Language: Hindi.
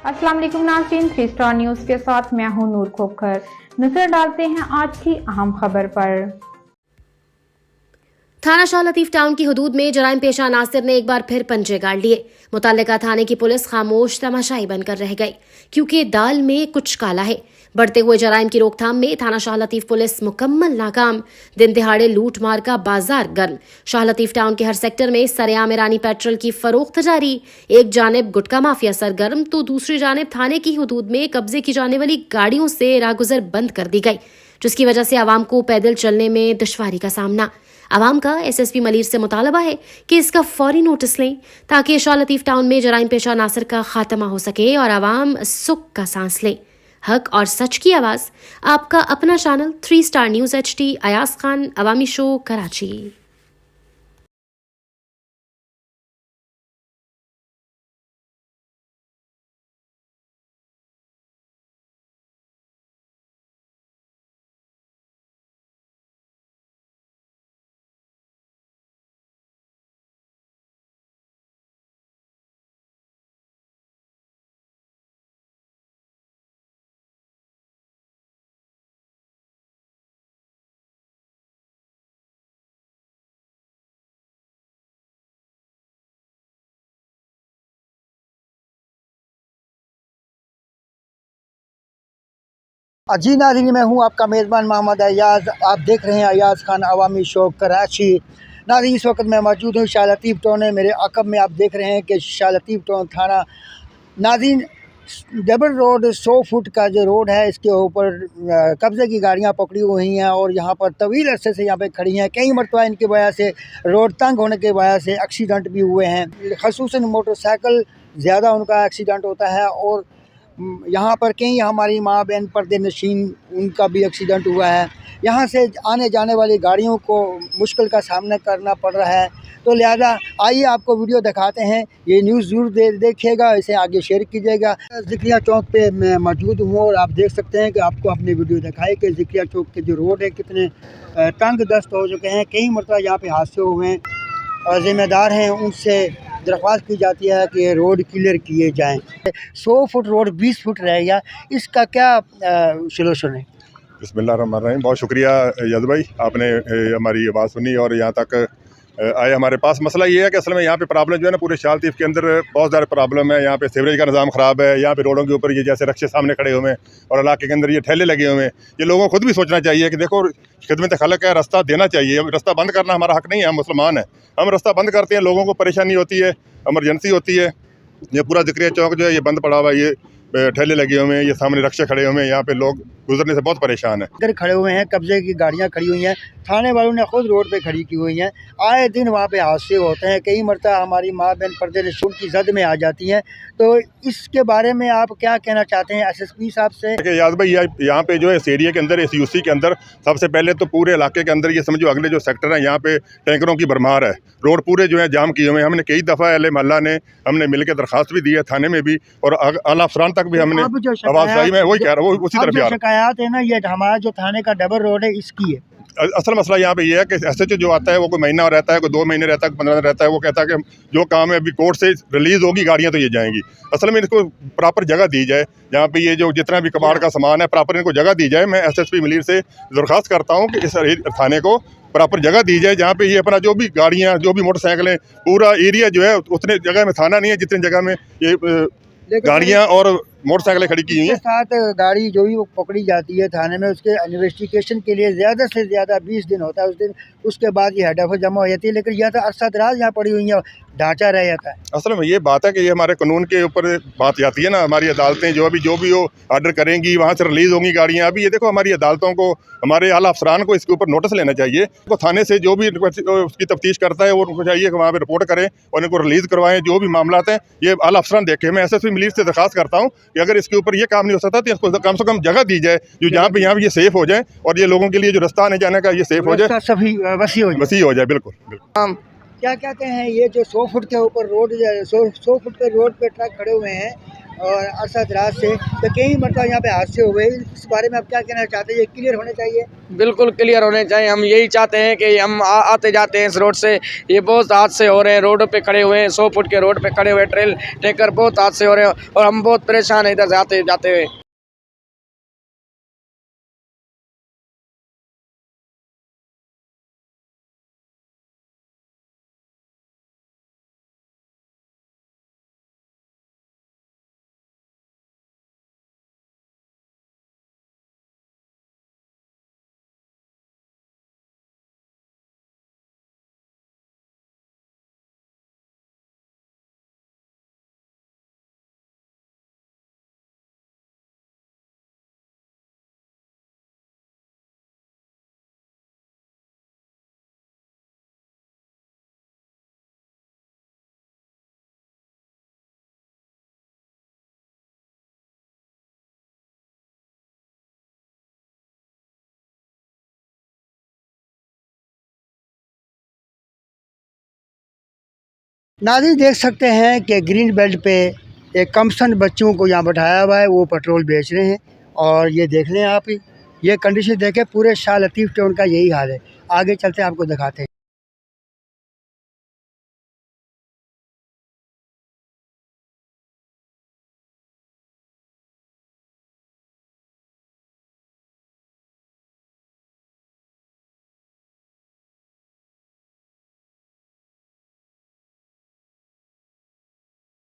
अस्सलाम वालेकुम नाज़रीन, 3 स्टार न्यूज़ के साथ मैं हूं नूर खोखर। नजर डालते हैं आज की अहम खबर पर। थाना शाह लतीफ टाउन की हदूद में जराइम पेशा नासिर ने एक बार फिर पंजे गाड़ लिए। मुतल्लिका थाने की पुलिस खामोश तमाशाई बनकर रह गई क्योंकि दाल में कुछ काला है। बढ़ते हुए जराइम की रोकथाम में थाना शाह लतीफ पुलिस मुकम्मल नाकाम। दिन दिहाड़े लूट मार का बाजार गर्म। शाह लतीफ टाउन के हर सेक्टर में सरेआम ईरानी पेट्रोल की फरोख्त जारी। एक जानिब गुटका माफिया सरगर्म तो दूसरी जानिब थाने की हदूद में कब्जे की जाने वाली गाड़ियों से राहगुजर बंद कर दी गई, जिसकी वजह से आवाम को पैदल चलने में दुश्वारी का सामना। आवाम का एसएसपी मलीर से मुतालबा है कि इसका फौरी नोटिस लें ताकि शाह लतीफ टाउन में जराइम पेशा नासिर का खात्मा हो सके और आवाम सुख का सांस लें। हक और सच की आवाज, आपका अपना channel 3 star news HD, Ayaz Khan, Awami show, Karachi. जी नाज़रीन, मैं हूं आपका मेज़बान मोहम्मद अयाज। आप देख रहे हैं अयाज खान अवामी शो, कराची। नाज़रीन, इस वक्त मैं मौजूद हूं शाह लतीफ टाउन में। मेरे अक़ब में आप देख रहे हैं कि शाह लतीफ टाउन थाना। नाज़रीन, डबल रोड 100 फुट का जो रोड है, इसके ऊपर कब्ज़े की गाड़ियां पकड़ी हुई हैं और यहाँ पर तवील अरसे से यहाँ पे खड़ी हैं। कई मरतबा इनकी वजह से रोड तंग होने की वजह से एक्सीडेंट भी हुए हैं। ख़ुसूसन मोटरसाइकिल ज़्यादा उनका एक्सीडेंट होता है और यहाँ पर कई हमारी माँ बहन पर्दे नशीन, उनका भी एक्सीडेंट हुआ है। यहाँ से आने जाने वाली गाड़ियों को मुश्किल का सामना करना पड़ रहा है। तो लिहाजा आइए आपको वीडियो दिखाते हैं। ये न्यूज़ ज़रूर देखिएगा, इसे आगे शेयर कीजिएगा। ज़िक्रिया चौक पे मैं मौजूद हूँ और आप देख सकते हैं कि आपको अपनी वीडियो दिखाई कि ज़िक्रिया चौक के जो रोड है कितने तंग दस्त हो चुके हैं। कई मरतबा यहाँ पे हादसे हुए हैं और ज़िम्मेदार हैं उनसे दरख्वास्त की जाती है कि रोड क्लियर किए जाएं। 100 फुट रोड 20 फुट रह गया, इसका क्या सलूशन है? बिस्मिल्लाहिर्रहमानिर्रहीम। बहुत शुक्रिया यद भाई, आपने हमारी आवाज़ सुनी और यहाँ तक आए हमारे पास। मसला ये है कि असल में यहाँ पे प्रॉब्लम जो है ना, पूरे शाह लतीफ़ के अंदर बहुत ज़्यादा प्रॉब्लम है। यहाँ पे सीवरेज का निज़ाम ख़राब है। यहाँ पे रोडों के ऊपर ये जैसे रक्शे सामने खड़े हुए हैं और इलाके के अंदर ये ठेले लगे हुए हैं। ये लोगों को खुद भी सोचना चाहिए कि देखो, खिदमत खलक है, रास्ता देना चाहिए। रास्ता बंद करना हमारा हक़ नहीं है, हम मुसलमान हैं। हम रास्ता बंद करते हैं, लोगों को परेशानी होती है, इमरजेंसी होती है। ये पूरा ज़िक्रिया चौक जो है ये बंद पड़ा हुआ है, ये ठेले लगे हुए हैं, ये सामने रक्शे खड़े हुए हैं। यहाँ पे लोग गुजरने से बहुत परेशान है। इधर खड़े हुए हैं, कब्जे की गाड़ियां खड़ी हुई हैं, थाने वालों ने खुद रोड पे खड़ी की हुई हैं। आए दिन वहाँ पे हादसे होते हैं। कई मरतबा हमारी माँ बहन पर्दे नशीन की जद में आ जाती हैं। तो इसके बारे में आप क्या कहना चाहते हैं SSP साहब से? याद भाई, यहाँ पे जो है इस एरिया के अंदर, इस UC के अंदर सबसे पहले तो पूरे इलाके के अंदर ये समझो अगले जो सेक्टर है, यहाँ पे टैंकरों की भरमार है। रोड पूरे जो है जाम किए हुए हैं। हमने कई दफ़ा अहले मोहल्ला ने हमने मिलकर दरखास्त भी दी है थाने में भी, और आला अफसरान तक भी हमने आवाज़ उठाई। मैं वही कह रहा हूँ, उसी तरफ शिकायत है ना, ये हमारा जो थाने का डबल रोड है इसकी है। असल मसला यहाँ पे ये है कि SHO जो आता है वो कोई महीना रहता है, कोई 2 महीने रहता है, 15 दिन रहता है। वो कहता है कि जो काम है अभी कोर्ट से रिलीज़ होगी गाड़ियाँ तो ये जाएंगी। असल में इनको प्रॉपर जगह दी जाए। यहाँ पे ये जो जितना भी कबाड़ का सामान है, प्रॉपर इनको जगह दी जाए। मैं SSP मलीर से दरख्वास्त करता हूँ कि इस थाने को प्रॉपर जगह दी जाए, जहाँ पे ये अपना जो भी गाड़ियाँ, जो भी मोटरसाइकिलें, पूरा एरिया जो है उतने जगह में थाना नहीं है जितनी जगह में ये गाड़ियाँ और मोटरसाइकिलें खड़ी की हुई हैं। साथ गाड़ी जो भी वो पकड़ी जाती है थाने में, उसके इन्वेस्टिगेशन के लिए ज़्यादा से ज़्यादा 20 दिन होता है। उस दिन उसके बाद ये हेड ऑफिस जमा हो जाती है, लेकिन यह तो अरसा दराज यहाँ पड़ी हुई है, ढांचा रह जाता है। असल में ये बात है कि ये हमारे कानून के ऊपर बात जाती है ना। हमारी अदालतें जो भी वो ऑर्डर करेंगी, वहाँ से रिलीज़ होंगी गाड़ियाँ। अभी ये देखो, हमारी अदालतों को, हमारे आला अफसरान को इसके ऊपर नोटिस लेना चाहिए। तो थाने से जो भी उसकी तफ्तीश करता है वो उनको चाहिए कि वहाँ पर रिपोर्ट करें और इनको रिलीज़ करवाएं। जो भी मामला हैं ये आला अफसरान देखें। मैं SSP मलीर से दरख्वास्त करता हूँ कि अगर इसके ऊपर ये काम नहीं हो सकता तो इसको कम से कम जगह दी जाए, जो जहाँ पे ये सेफ हो जाए और ये लोगों के लिए जो रास्ता आने जाने का ये सेफ हो जाए, सभी वसी हो जाए। बिल्कुल बिल्कुल। क्या कहते हैं, ये जो 100 फुट के ऊपर रोड, 100 फुट पे रोड पे ट्रक खड़े हुए हैं, और अरसा दराज से, तो कई मतलब यहाँ पे हादसे हुए, इस बारे में आप क्या कहना चाहते हैं? ये क्लियर होने चाहिए। बिल्कुल क्लियर होने चाहिए। हम यही चाहते हैं कि हम आते जाते हैं इस रोड से, ये बहुत हादसे हो रहे हैं, रोड पे खड़े हुए हैं, 100 फुट के रोड पे खड़े हुए ट्रेल टैंकर, बहुत हादसे हो रहे हैं और हम बहुत परेशान हैं इधर से आते जाते हुए। नाज़रीन देख सकते हैं कि ग्रीन बेल्ट पे एक कमसन बच्चों को यहाँ बैठाया हुआ है, वो पेट्रोल बेच रहे हैं। और ये देख लें आप, ये कंडीशन देखें, पूरे शाह लतीफ़ टाउन का यही हाल है। आगे चलते हैं, आपको दिखाते हैं।